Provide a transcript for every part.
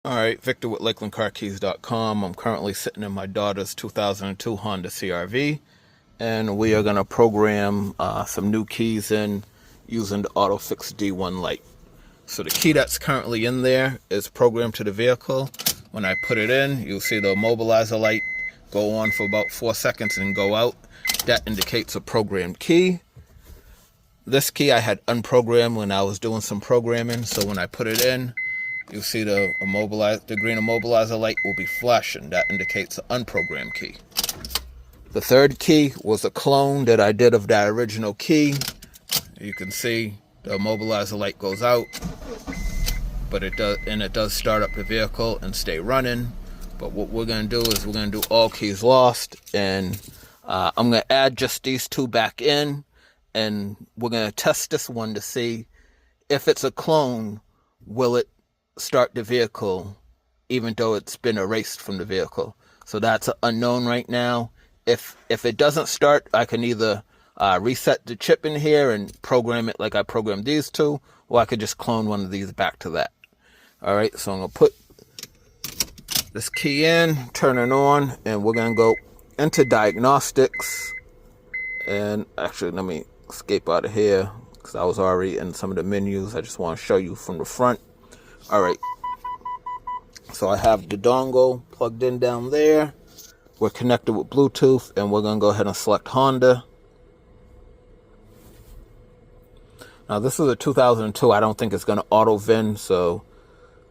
Alright, Victor with LakelandCarKeys.com. I'm currently sitting in my daughter's 2002 Honda CRV, and we are going to program some new keys in using the Otofix D1 Lite. So the key that's currently in there is programmed to the vehicle. When I put it in, you'll see the immobilizer light go on for about 4 seconds and go out. That indicates a programmed key. This key I had unprogrammed when I was doing some programming, so when I put it in, you'll see the green immobilizer light will be flashing. That indicates an unprogrammed key. The third key was a clone that I did of that original key. You can see the immobilizer light goes out, but it does start up the vehicle and stay running. But what we're going to do is we're going to do all keys lost, and I'm going to add just these two back in, and we're going to test this one to see if it's a clone, will it start the vehicle even though it's been erased from the vehicle. So that's an unknown right now. If it doesn't start, I can either reset the chip in here and program it like I programmed these two, or I could just clone one of these back to that. Alright, so I'm going to put this key in, turn it on, and we're going to go into diagnostics. And actually, let me escape out of here because I was already in some of the menus. I just want to show you from the front. Alright, so I have the dongle plugged in down there. We're connected with Bluetooth, and we're going to go ahead and select Honda. Now this is a 2002. I don't think it's going to auto-VIN, so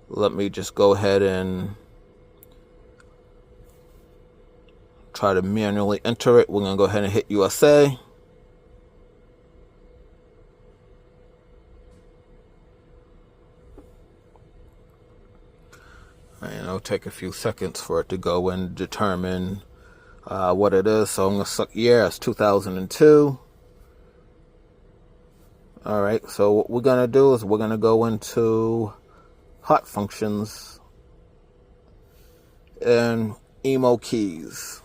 let me just go ahead and try to manually enter it. We're going to go ahead and hit USA. And it'll take a few seconds for it to go and determine what it is. So I'm going to select, yeah, it's 2002. Alright, so what we're going to do is we're going to go into hot functions and emo keys.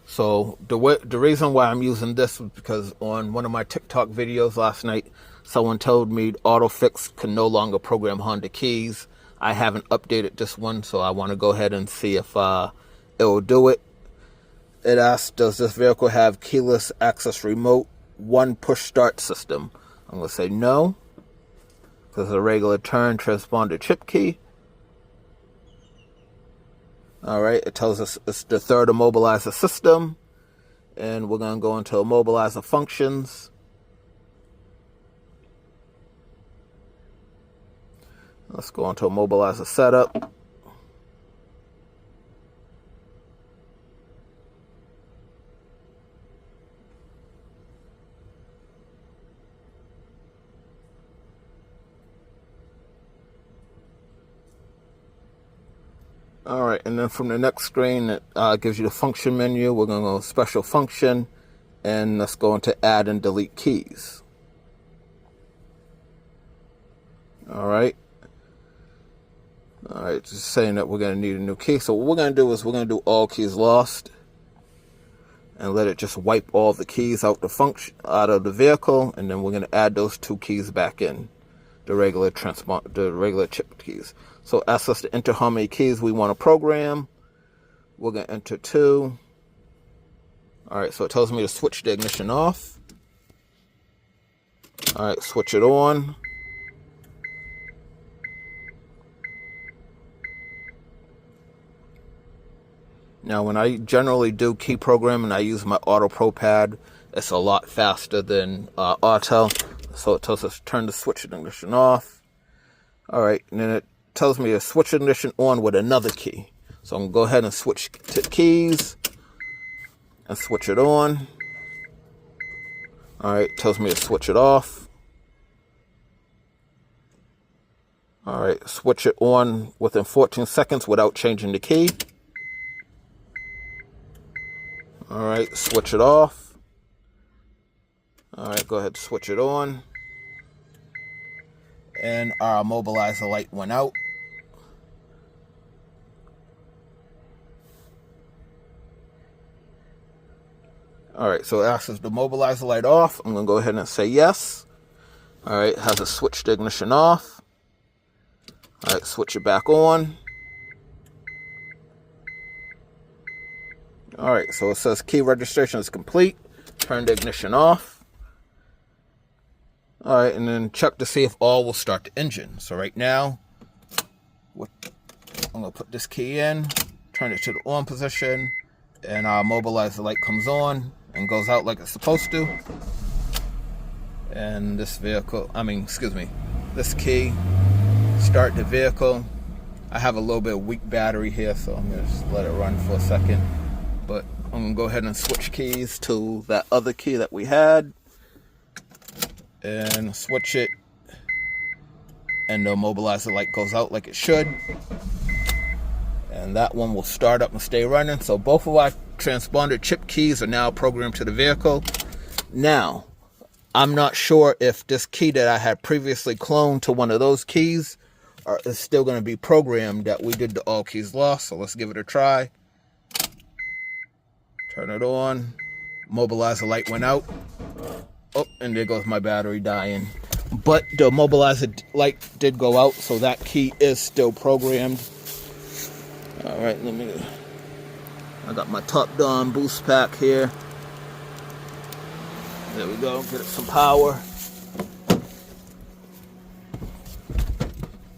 So the reason why I'm using this is because on one of my TikTok videos last night, someone told me Otofix can no longer program Honda keys. I haven't updated this one, so I want to go ahead and see if it will do it. It asks, does this vehicle have keyless access remote, one push start system? I'm going to say no, because it's a regular turn transponder chip key. Alright, it tells us it's the third immobilizer system, and we're going to go into immobilizer functions. Let's go into immobilizer setup. Alright, and then from the next screen, it gives you the function menu. We're going to go special function, and let's go into add and delete keys. Alright. Alright, just saying that we're going to need a new key. So what we're going to do is we're going to do all keys lost, and let it just wipe all the keys out of the vehicle, and then we're going to add those two keys back in, the regular chip keys. So ask us to enter how many keys we want to program. We're going to enter 2. Alright, so it tells me to switch the ignition off. Alright, switch it on. Now, when I generally do key programming, I use my Auto Pro pad. It's a lot faster than Auto. So it tells us to turn the switch ignition off. Alright, and then it tells me to switch ignition on with another key. So I'm going to go ahead and switch to keys and switch it on. Alright, tells me to switch it off. Alright, switch it on within 14 seconds without changing the key. Alright, switch it off. Alright, go ahead and switch it on. And our immobilizer light went out. Alright, so it asks us to mobilize the light off. I'm going to go ahead and say yes. All right, has a switch the ignition off. All right, switch it back on. All right, so it says key registration is complete. Turn the ignition off. All right, and then check to see if all will start the engine. So right now, I'm gonna put this key in, turn it to the on position, and our mobilizer light comes on and goes out like it's supposed to. And this key, start the vehicle. I have a little bit of weak battery here, so I'm gonna just let it run for a second. But I'm gonna go ahead and switch keys to that other key that we had, and switch it, and the mobilizer light goes out like it should, and that one will start up and stay running. So both of our transponder chip keys are now programmed to the vehicle. Now, I'm not sure if this key that I had previously cloned to one of those keys is still going to be programmed that we did the all keys lost. So let's give it a try. Turn it on. Mobilizer light went out. Oh, and there goes my battery dying. But the mobilizer light did go out, so that key is still programmed. All right, I got my top down boost pack here. There we go, get it some power.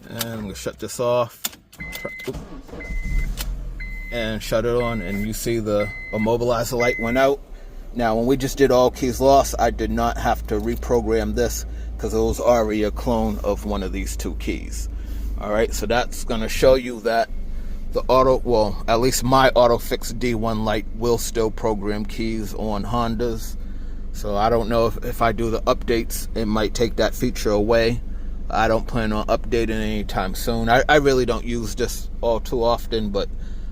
And I'm gonna shut this off. And shut it on, and you see the immobilizer light went out. Now, when we just did all keys lost, I did not have to reprogram this because it was already a clone of one of these two keys. All right, so that's gonna show you that the at least my Otofix D1 Lite will still program keys on Hondas. So I don't know if I do the updates, it might take that feature away. I don't plan on updating anytime soon. I really don't use this all too often, but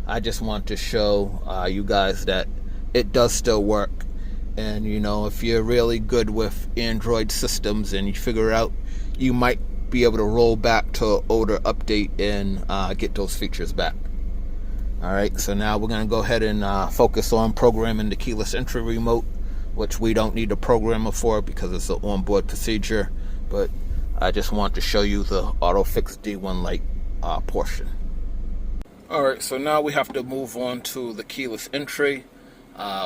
I just want to show you guys that it does still work. And you know, if you're really good with Android systems and you figure it out, you might be able to roll back to an older update and get those features back. Alright, so now we're going to go ahead and focus on programming the keyless entry remote, which we don't need a programmer for because it's an onboard procedure, but I just want to show you the Otofix D1 Lite portion. Alright, so now we have to move on to the keyless entry.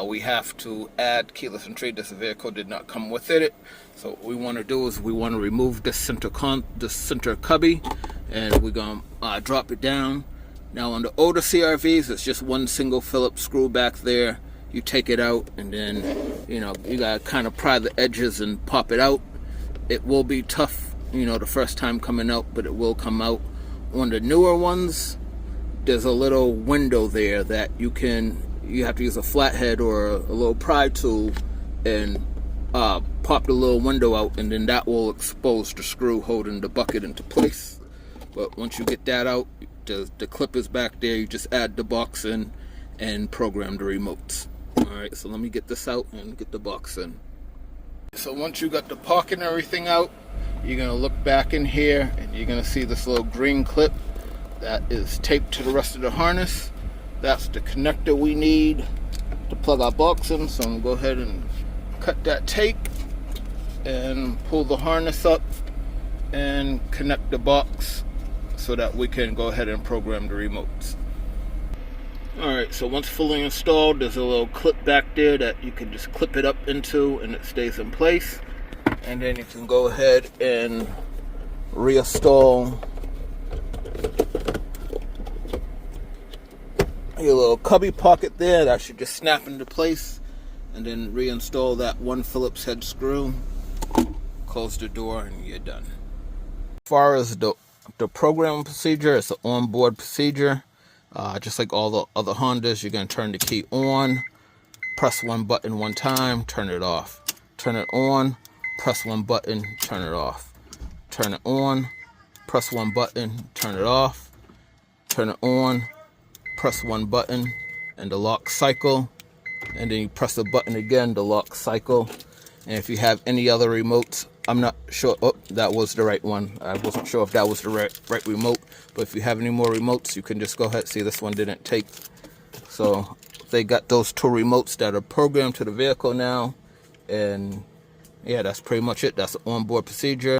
We have to add keyless entry. This vehicle did not come with it. So what we want to do is we want to remove this center cubby, and we're going to drop it down. Now on the older CRVs, it's just one single Phillips screw back there. You take it out, and then you gotta kind of pry the edges and pop it out. It will be tough, the first time coming out, but it will come out. On the newer ones, there's a little window there that you have to use a flathead or a little pry tool and pop the little window out, and then that will expose the screw holding the bucket into place. But once you get that out, the clip is back there. You just add the box in and program the remotes. Alright, so let me get this out and get the box in. So once you got the pocket and everything out, you're going to look back in here and you're going to see this little green clip that is taped to the rest of the harness. That's the connector we need to plug our box in. So I'm going to go ahead and cut that tape and pull the harness up and connect the box so that we can go ahead and program the remotes. Alright, so once fully installed, there's a little clip back there that you can just clip it up into and it stays in place. And then you can go ahead and reinstall your little cubby pocket there. That should just snap into place. And then reinstall that one Phillips head screw. Close the door and you're done. As far as the programming procedure, it's an onboard procedure. Just like all the other Hondas, you're going to turn the key on, press one button one time, turn it off. Turn it on, press one button, turn it off. Turn it on, press one button, turn it off. Turn it on, press one button, and the lock cycle. And then you press the button again, the lock cycle. And if you have any other remotes, I'm not sure. Oh, that was the right one. I wasn't sure if that was the right remote. But if you have any more remotes, you can just go ahead. See, this one didn't take. So they got those two remotes that are programmed to the vehicle now. And yeah, that's pretty much it. That's the onboard procedure.